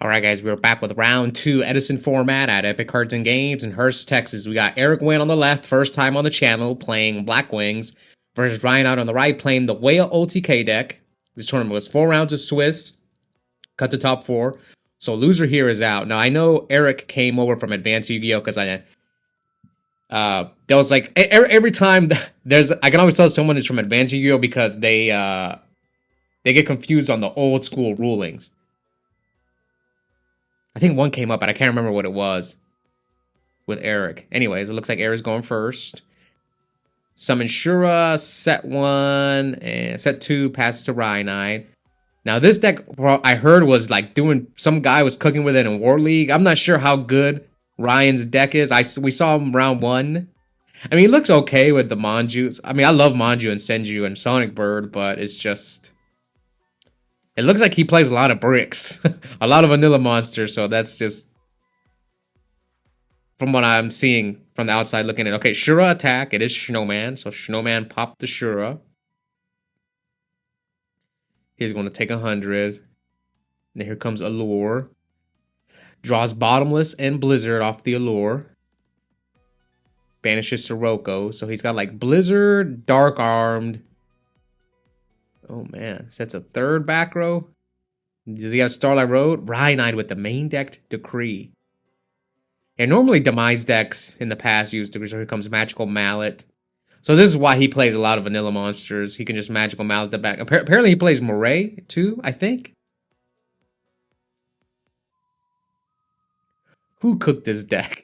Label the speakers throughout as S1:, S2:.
S1: Alright guys, we're back with round 2 Edison format at Epik Cards and Games in Hurst, Texas. We got Eric Nguyen on the left, first time on the channel, playing Blackwings, versus Ryanide on the right, playing the Whale OTK deck. This tournament was 4 rounds of Swiss, cut the top 4. So loser here is out. Now I know Eric came over from Advanced Yu-Gi-Oh! Because there was like, every time I can always tell someone is from Advanced Yu-Gi-Oh! Because they get confused on the old school rulings. I think one came up, but I can't remember what it was with Eric. Anyways, it looks like Eric's going first. Summon Shura, set 1, and set 2 passes to Ryanide. Now, this deck, I heard, was like some guy was cooking with it in War League. I'm not sure how good Ryan's deck is. We saw him round 1. I mean, he looks okay with the Manju. I mean, I love Manju and Senju and Sonic Bird, but it's just... It looks like he plays a lot of bricks. A lot of vanilla monsters, so that's just... From what I'm seeing from the outside looking at. Okay, Shura attack. It is Snowman, so Snowman popped the Shura. He's going to take 100. Then here comes Allure. Draws Bottomless and Blizzard off the Allure. Banishes Sirocco. So he's got like Blizzard, Dark Armed. Oh man, sets a third back row. Does he have Starlight Road? Ryanide with the main decked Decree. And normally Demise decks in the past use Decree, so here comes Magical Mallet. So this is why he plays a lot of vanilla monsters. He can just Magical Mallet the back. Apparently he plays Moray too, I think. Who cooked this deck?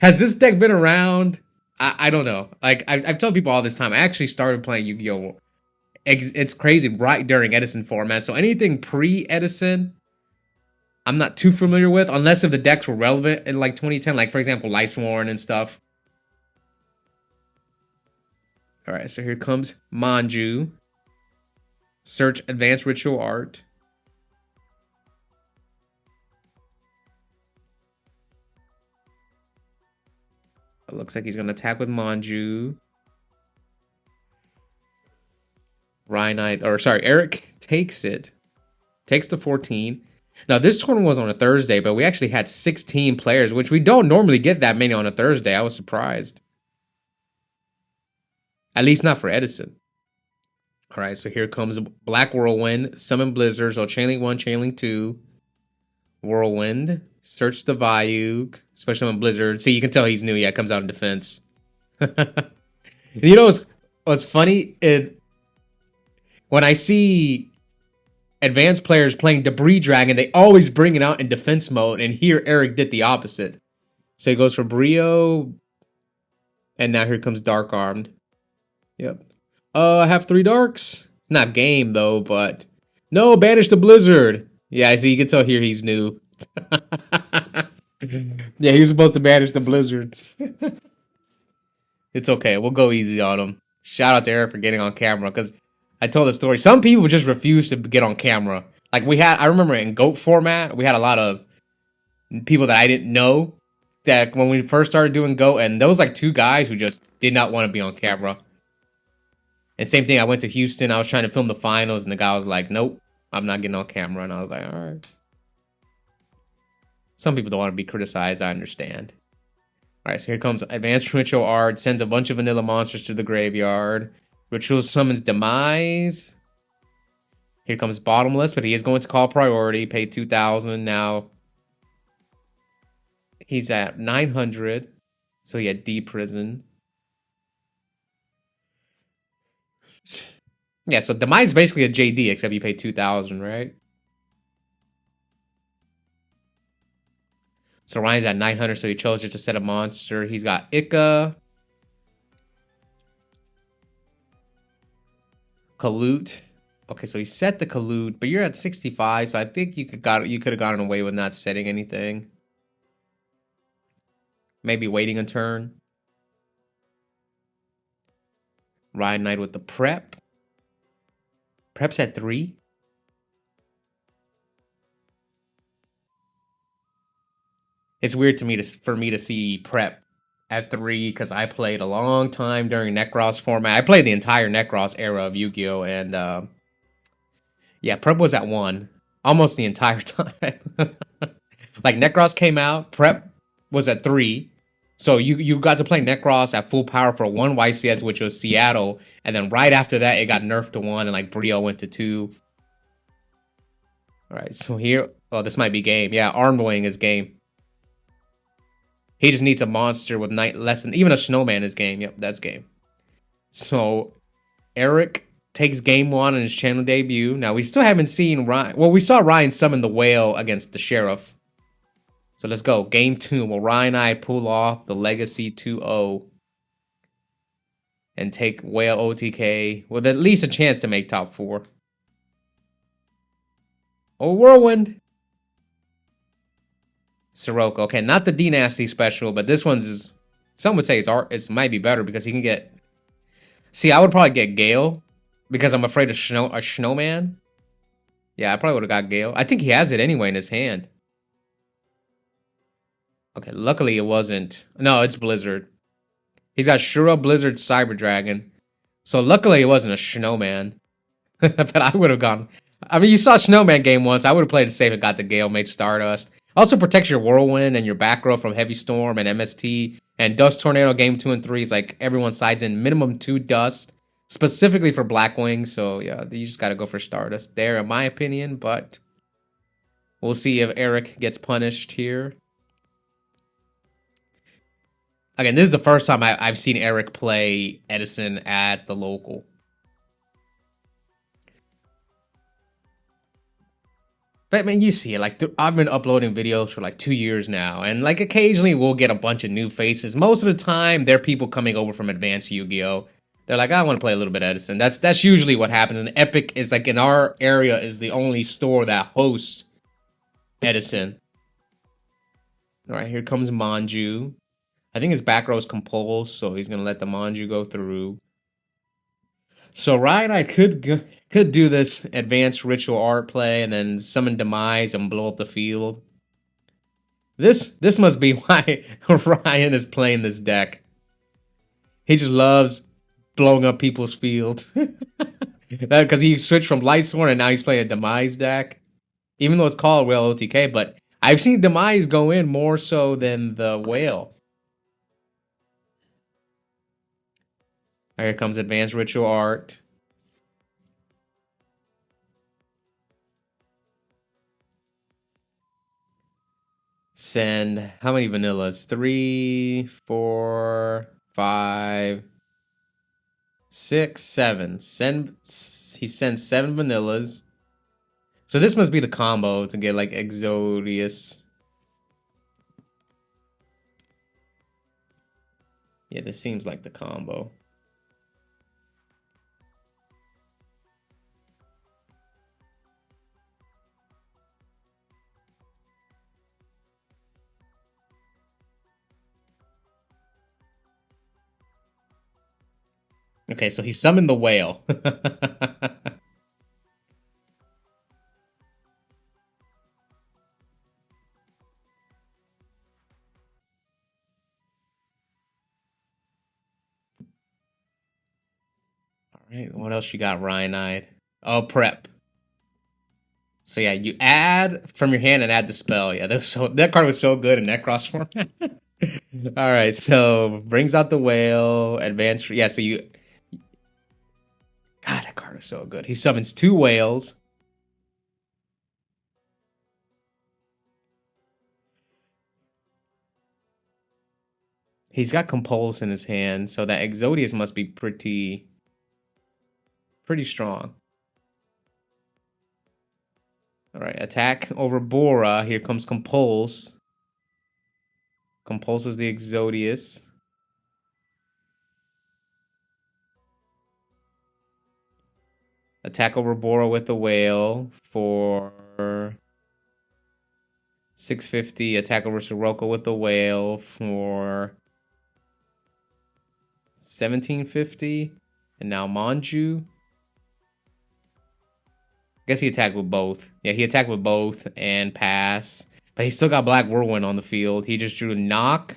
S1: Has this deck been around? I don't know. Like, I've told people all this time, I actually started playing Yu-Gi-Oh! It's crazy right during Edison format. So anything pre-Edison, I'm not too familiar with, unless if the decks were relevant in like 2010, like for example, Lightsworn and stuff. All right, so here comes Manju. Search Advanced Ritual Art. It looks like he's going to attack with Manju. Eric takes it. Takes the 14. Now, this tournament was on a Thursday, but we actually had 16 players, which we don't normally get that many on a Thursday. I was surprised. At least not for Edison. All right, so here comes Black Whirlwind. Summon Blizzard. So Chainlink 1, Chainlink 2. Whirlwind. Search the Vyug. Special on Blizzard. See, you can tell he's new. Yeah, it comes out in defense. You know what's funny? When I see advanced players playing Debris Dragon, they always bring it out in defense mode, and here Eric did the opposite. So he goes for Brio, and now here comes Dark Armed. Yep. I have 3 darks. Not game, though, but... No, banish the Blizzard! Yeah, I see, you can tell here he's new. Yeah, he was supposed to banish the Blizzards. It's okay, we'll go easy on him. Shout out to Eric for getting on camera, because... I told the story. Some people just refuse to get on camera. Like I remember in GOAT format, we had a lot of people that I didn't know that when we first started doing GOAT, and there was like 2 guys who just did not want to be on camera. And same thing, I went to Houston, I was trying to film the finals, and the guy was like, nope, I'm not getting on camera. And I was like, all right. Some people don't want to be criticized, I understand. All right, so here comes Advanced Ritual Art, sends a bunch of vanilla monsters to the graveyard. Ritual summons Demise. Here comes Bottomless, but he is going to call priority. Pay 2,000 now. He's at 900. So he had D prison. Yeah, so Demise is basically a JD, except you pay 2,000, right? So Ryan's at 900, so he chose just to set a monster. He's got Ika. Kalute. Okay, so he set the Kalute, but you're at 65, so I think you could have gotten away with not setting anything. Maybe waiting a turn. Ryanide with the prep. Prep's at 3. It's weird to me for me to see prep at 3, because I played a long time during Necros format. I played the entire Necros era of Yu-Gi-Oh! And yeah, prep was at 1. almost the entire time. Like Necros came out, prep was at 3. So you got to play Necros at full power for one YCS, which was Seattle, and then right after that it got nerfed to 1, and like Brio went to 2. All right, so here, oh, this might be game. Yeah, Armed Wing is game. He just needs a monster with night less than even a snowman is game. Yep, that's game. So Eric takes game 1 in his channel debut. Now we still haven't seen Ryan. Well, we saw Ryan summon the whale against the sheriff. So let's go. Game 2. Will Ryanide pull off the Legacy 2-0 and take whale OTK with at least a chance to make top 4? Oh, Whirlwind. Sirocco. Okay, not the D-Nasty special, but this one's is... Some would say it might be better because he can get... See, I would probably get Gale because I'm afraid of a snowman. Yeah, I probably would have got Gale. I think he has it anyway in his hand. Okay, luckily it wasn't... No, it's Blizzard. He's got Shura, Blizzard, Cyber Dragon. So luckily it wasn't a snowman. But I would have gone... I mean, you saw Snowman game once. I would have played it safe and got the Gale, made Stardust. Also protects your Whirlwind and your back row from Heavy Storm and MST. And Dust Tornado game 2 and 3 is like everyone sides in minimum 2 Dust. Specifically for Blackwings. So yeah, you just got to go for Stardust there in my opinion. But we'll see if Eric gets punished here. Again, this is the first time I've seen Eric play Edison at the local. But, man, you see it. Like, I've been uploading videos for, like, 2 years now. And, like, occasionally we'll get a bunch of new faces. Most of the time, they're people coming over from Advanced Yu-Gi-Oh! They're like, I want to play a little bit of Edison. That's usually what happens. And Epik is, like, in our area is the only store that hosts Edison. All right, here comes Manju. I think his back row is compulsed, so he's going to let the Manju go through. So Ryanide could do this advanced ritual art play and then summon Demise and blow up the field. This must be why Ryan is playing this deck. He just loves blowing up people's field. Because he switched from Lightsworn and now he's playing a Demise deck. Even though it's called Whale OTK, but I've seen Demise go in more so than the Whale. Here comes Advanced Ritual Art. Send how many vanillas? 3, 4, 5, 6, 7. He sends 7 vanillas. So this must be the combo to get like Exodius. Yeah, this seems like the combo. Okay, so he summoned the whale. Alright, what else you got, Ryanide? Oh, prep. So yeah, you add from your hand and add the spell. Yeah, that card was so good in Necros format. Alright, so brings out the whale, advanced. Yeah, so you... God, that card is so good. He summons 2 whales. He's got Compulse in his hand, so that Exodius must be pretty strong. All right, attack over Bora. Here comes Compulse. Compulses the Exodius. Attack over Bora with the whale for 650. Attack over Sirocco with the whale for 1750. And now Manju. I guess he attacked with both. Yeah, he attacked with both and pass. But he still got Black Whirlwind on the field. He just drew Knock.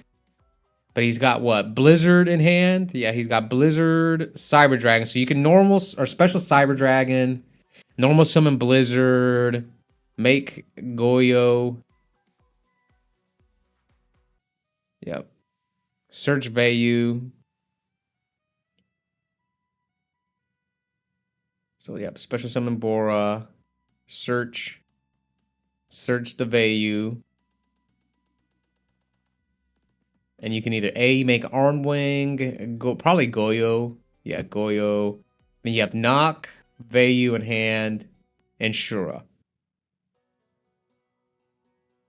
S1: But he's got what? Blizzard in hand? Yeah, he's got Blizzard, Cyber Dragon. So you can normal or special Cyber Dragon, normal summon Blizzard, Make Goyo. Yep. Search Vayu. So yep, special summon Bora. Search the Vayu. And you can either A, make Armwing, probably Goyo. Yeah, Goyo. Then you have Knock, Vayu in hand, and Shura.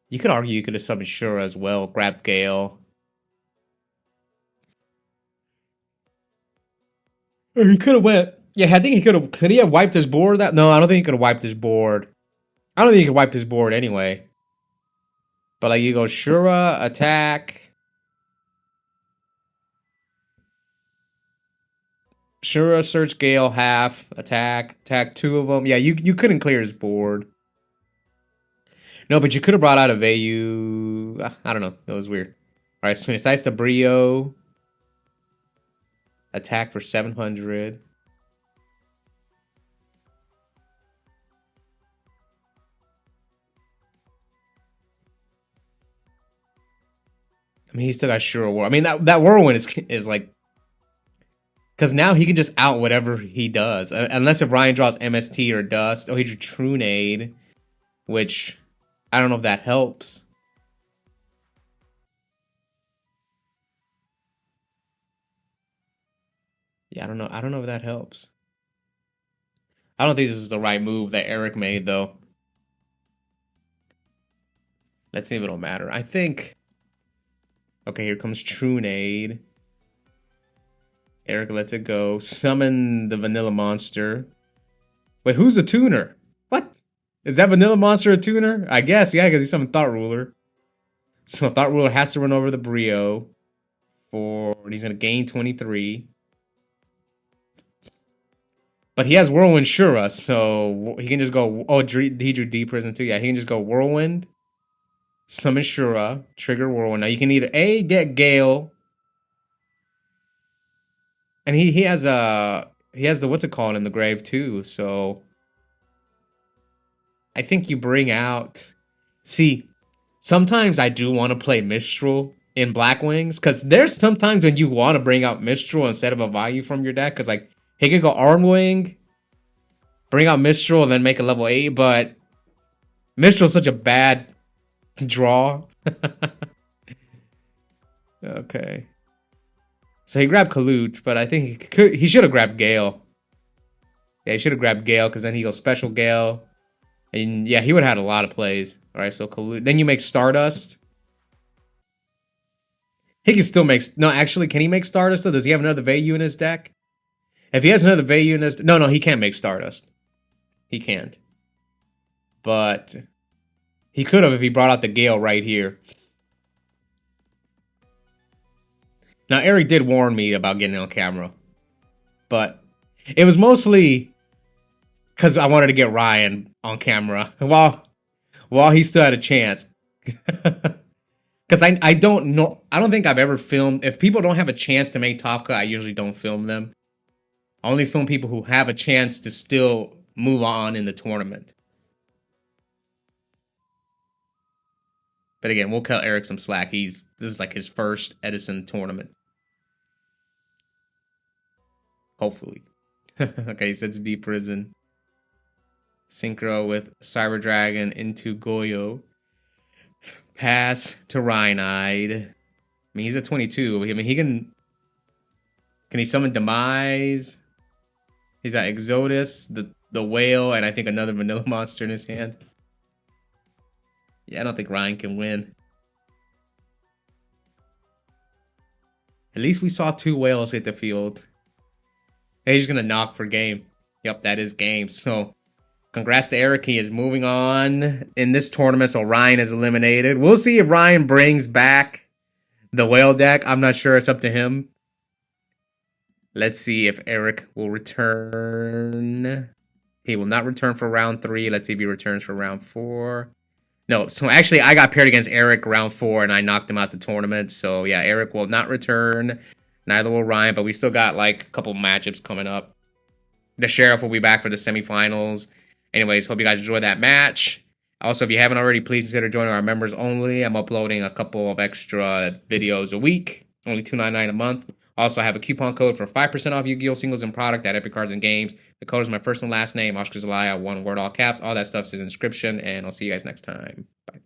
S1: You could argue you could have summoned Shura as well, grabbed Gale. Or he could have went. Yeah, I think he could have. Could he have wiped his board? No, I don't think he could have wiped his board. I don't think he could wipe his board anyway. But like you go Shura, attack. Shura, search Gale, half, attack, two of them. Yeah, you couldn't clear his board. No, but you could have brought out a Vayu. I don't know. That was weird. All right, so besides the Brio, attack for 700. I mean, he still got Shura Whirl. I mean, that Whirlwind is like, because now he can just out whatever he does, unless if Ryan draws MST or Dust. Oh, he drew Trunade, which I don't know if that helps. Yeah, I don't know. I don't know if that helps. I don't think this is the right move that Eric made, though. Let's see if it'll matter. I think. Okay, here comes Trunade. Eric lets it go. Summon the Vanilla Monster. Wait, who's the tuner? What? Is that Vanilla Monster a tuner? I guess, yeah, because he's summoned Thought Ruler. So Thought Ruler has to run over the Brio. He's going to gain 23. But he has Whirlwind Shura, so he can just go... Oh, he drew D Prison too. Yeah, he can just go Whirlwind. Summon Shura. Trigger Whirlwind. Now you can either A, get Gale... And he has the what's it called in the grave too, so I think you bring out. See, sometimes I do want to play Mistral in Blackwings, because there's sometimes when you want to bring out Mistral instead of a value from your deck, because like he could go Armwing, bring out Mistral, and then make a level 8, but Mistral's such a bad draw. Okay. So he grabbed Kalut, but I think he should have grabbed Gale. Yeah, he should have grabbed Gale, because then he goes Special Gale. And yeah, he would have had a lot of plays. All right, so Kalut. Then you make Stardust. He can still make... No, actually, can he make Stardust, though? Does he have another Vayu in his deck? If he has another Vayu in his... No, he can't make Stardust. He can't. But he could have if he brought out the Gale right here. Now, Eric did warn me about getting on camera, but it was mostly because I wanted to get Ryan on camera while he still had a chance. Because I don't know, I don't think I've ever filmed. If people don't have a chance to make Top Cut, I usually don't film them. I only film people who have a chance to still move on in the tournament. But again, we'll cut Eric some slack. This is like his first Edison tournament. Hopefully. Okay, he sets Deep Prison. Synchro with Cyber Dragon into Goyo. Pass to Ryanide. I mean, he's at 22. I mean, he can... Can he summon Demise? He's got Exodus, the Whale, and I think another Vanilla Monster in his hand. Yeah, I don't think Ryan can win. At least we saw 2 whales hit the field. And he's going to knock for game. Yep, that is game. So, congrats to Eric. He is moving on in this tournament. So, Ryan is eliminated. We'll see if Ryan brings back the whale deck. I'm not sure. It's up to him. Let's see if Eric will return. He will not return for round 3. Let's see if he returns for round 4. No, so actually I got paired against Eric round 4 and I knocked him out the tournament. So yeah, Eric will not return. Neither will Ryan, but we still got like a couple matchups coming up. The Sheriff will be back for the semifinals. Anyways, hope you guys enjoy that match. Also, if you haven't already, please consider joining our members only. I'm uploading a couple of extra videos a week, only $2.99 a month. Also, I have a coupon code for 5% off Yu-Gi-Oh! Singles and product at Epik Cards and Games. The code is my first and last name, Oscar Zelaya, one word, all caps. All that stuff's in the description, and I'll see you guys next time. Bye.